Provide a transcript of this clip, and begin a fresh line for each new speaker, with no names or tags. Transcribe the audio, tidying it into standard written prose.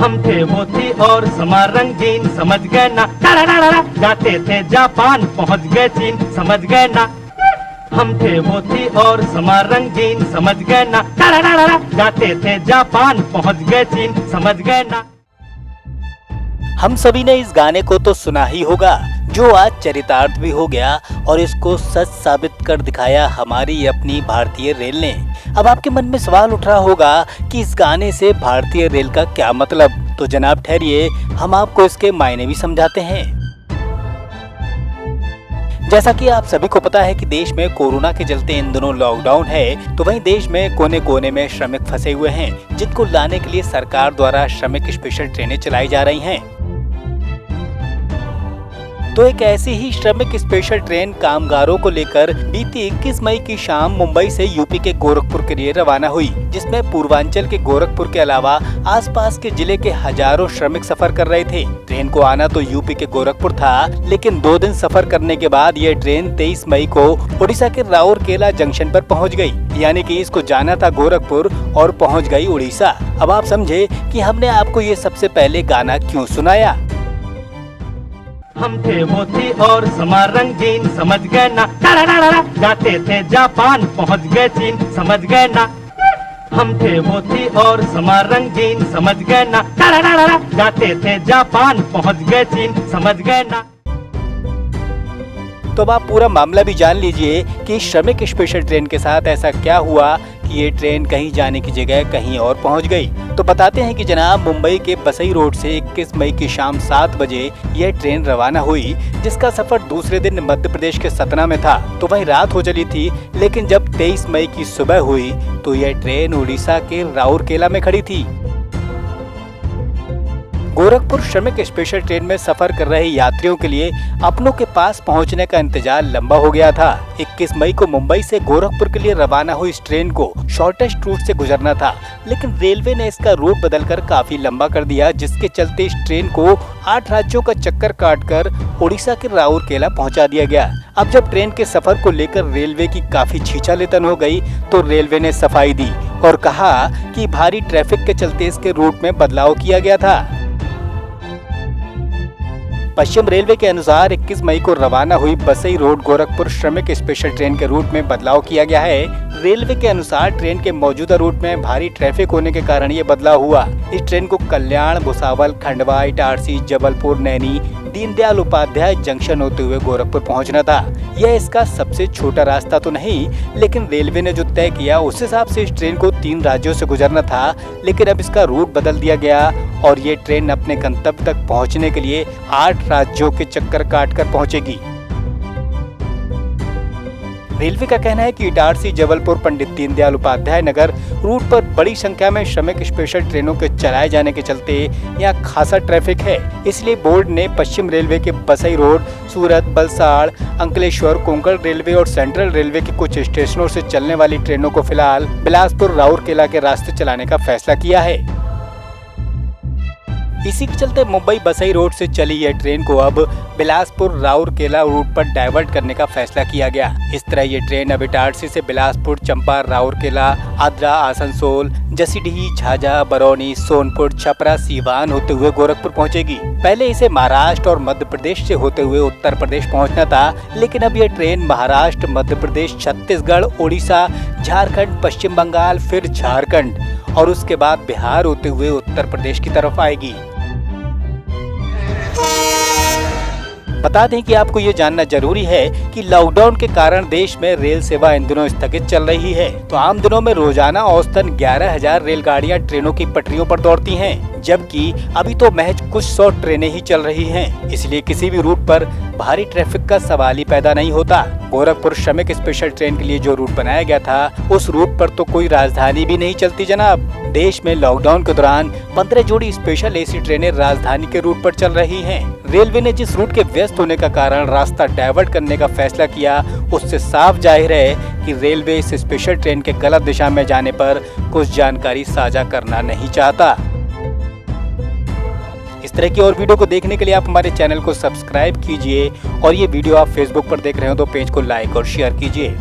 हम थे वो थी और समा रंगीन, समझ गए ना, जाते थे जापान पहुंच गए चीन, समझ गए ना। हम थे वो थी और समा रंगीन, समझ गए ना, जाते थे जापान पहुंच गए चीन, समझ गए ना।
हम सभी ने इस गाने को तो सुना ही होगा, जो आज चरितार्थ भी हो गया और इसको सच साबित कर दिखाया हमारी अपनी भारतीय रेल ने। अब आपके मन में सवाल उठ रहा होगा कि इस गाने से भारतीय रेल का क्या मतलब, तो जनाब ठहरिए, हम आपको इसके मायने भी समझाते हैं। जैसा कि आप सभी को पता है कि देश में कोरोना के चलते इन दिनों लॉकडाउन है, तो वहीं देश में कोने कोने में श्रमिक फंसे हुए हैं, जिनको लाने के लिए सरकार द्वारा श्रमिक स्पेशल ट्रेनें चलाई जा रही हैं। तो एक ऐसी ही श्रमिक स्पेशल ट्रेन कामगारों को लेकर बीती 21 मई की शाम मुंबई से यूपी के गोरखपुर के लिए रवाना हुई, जिसमें पूर्वांचल के गोरखपुर के अलावा आसपास के जिले के हजारों श्रमिक सफर कर रहे थे। ट्रेन को आना तो यूपी के गोरखपुर था, लेकिन 2 दिन सफर करने के बाद ये ट्रेन 23 मई को उड़ीसा के राउरकेला जंक्शन पर पहुंच गई। यानी कि इसको जाना था गोरखपुर और पहुंच गई उड़ीसा। अब आप समझे कि हमने आपको ये सबसे पहले गाना क्यों सुनाया।
हम थे वो थी और समा रंगीन, समझ गए ना, जाते थे जापान पहुंच गए चीन, समझ गए ना। हम थे वो थी और समा रंगीन, समझ गए ना, जाते थे जापान पहुंच गए चीन, समझ गए ना।
तो अब आप पूरा मामला भी जान लीजिए कि श्रमिक स्पेशल ट्रेन के साथ ऐसा क्या हुआ कि ये ट्रेन कहीं जाने की जगह कहीं और पहुंच गई। तो बताते हैं कि जनाब मुंबई के बसई रोड से 21 मई की शाम 7 बजे यह ट्रेन रवाना हुई, जिसका सफर दूसरे दिन मध्य प्रदेश के सतना में था। तो वहीं रात हो चली थी, लेकिन जब 23 मई की सुबह हुई तो यह ट्रेन उड़ीसा के राउरकेला में खड़ी थी। गोरखपुर श्रमिक स्पेशल ट्रेन में सफर कर रहे यात्रियों के लिए अपनों के पास पहुंचने का इंतजार लंबा हो गया था। 21 मई को मुंबई से गोरखपुर के लिए रवाना हुई इस ट्रेन को शॉर्टेस्ट रूट से गुजरना था, लेकिन रेलवे ने इसका रूट बदलकर काफी लंबा कर दिया, जिसके चलते इस ट्रेन को 8 राज्यों का चक्कर काटकर उड़ीसा के राउरकेला पहुंचा दिया गया। अब जब ट्रेन के सफर को लेकर रेलवे की काफी छीछालेतन हो गई, तो रेलवे ने सफाई दी और कहा कि भारी ट्रैफिक के चलते इसके रूट में बदलाव किया गया था। पश्चिम रेलवे के अनुसार 21 मई को रवाना हुई बसई रोड गोरखपुर श्रमिक स्पेशल ट्रेन के रूट में बदलाव किया गया है। रेलवे के अनुसार ट्रेन के मौजूदा रूट में भारी ट्रैफिक होने के कारण ये बदलाव हुआ। इस ट्रेन को कल्याण, भुसावल, खंडवा, इटारसी, जबलपुर, नैनी, दीनदयाल उपाध्याय जंक्शन होते हुए गोरखपुर पहुंचना था। यह इसका सबसे छोटा रास्ता तो नहीं, लेकिन रेलवे ने जो तय किया उस हिसाब से इस ट्रेन को 3 राज्यों से गुजरना था, लेकिन अब इसका रूट बदल दिया गया और ये ट्रेन अपने गंतव्य तक पहुंचने के लिए 8 राज्यों के चक्कर काटकर पहुंचेगी। रेलवे का कहना है कि इटारसी, जबलपुर, पंडित दीनदयाल उपाध्याय नगर रूट पर बड़ी संख्या में श्रमिक स्पेशल ट्रेनों के चलाए जाने के चलते यहाँ खासा ट्रैफिक है। इसलिए बोर्ड ने पश्चिम रेलवे के बसई रोड, सूरत, बलसाड़, अंकलेश्वर, कोंकण रेलवे और सेंट्रल रेलवे के कुछ स्टेशनों से चलने वाली ट्रेनों को फिलहाल बिलासपुर, राउरकेला के रास्ते चलाने का फैसला किया है। इसी के चलते मुंबई बसई रोड से चली यह ट्रेन को अब बिलासपुर, राउरकेला रूट पर डाइवर्ट करने का फैसला किया गया। इस तरह ये ट्रेन अब इटारसी से बिलासपुर, चंपा, राउरकेला, आद्रा, आसनसोल, जसीडीह, झाझा, बरौनी, सोनपुर, छपरा, सीवान होते हुए गोरखपुर पहुंचेगी। पहले इसे महाराष्ट्र और मध्य प्रदेश से होते हुए उत्तर प्रदेश पहुंचना था, लेकिन अब यह ट्रेन महाराष्ट्र, मध्य प्रदेश, छत्तीसगढ़, उड़ीसा, झारखंड, पश्चिम बंगाल, फिर झारखंड और उसके बाद बिहार होते हुए उत्तर प्रदेश की तरफ आएगी। बता दें कि आपको ये जानना जरूरी है कि लॉकडाउन के कारण देश में रेल सेवा इन दिनों स्थगित चल रही है। तो आम दिनों में रोजाना औसतन 11,000 रेलगाड़ियां ट्रेनों की पटरियों पर दौड़ती हैं, जबकि अभी तो महज कुछ 100 ट्रेनें ही चल रही हैं। इसलिए किसी भी रूट पर भारी ट्रैफिक का सवाल ही पैदा नहीं होता। गोरखपुर श्रमिक स्पेशल ट्रेन के लिए जो रूट बनाया गया था, उस रूट पर तो कोई राजधानी भी नहीं चलती जनाब। देश में लॉकडाउन के दौरान 15 जोड़ी स्पेशल एसी ट्रेनें राजधानी के रूट पर चल रही हैं। रेलवे ने जिस रूट के व्यस्त होने का कारण रास्ता डाइवर्ट करने का फैसला किया, उससे साफ जाहिर है कि रेलवे इस स्पेशल ट्रेन के गलत दिशा में जाने पर कुछ जानकारी साझा करना नहीं चाहता। इस तरह की और वीडियो को देखने के लिए आप हमारे चैनल को सब्सक्राइब कीजिए और ये वीडियो आप फेसबुक पर देख रहे हो तो पेज को लाइक और शेयर कीजिए।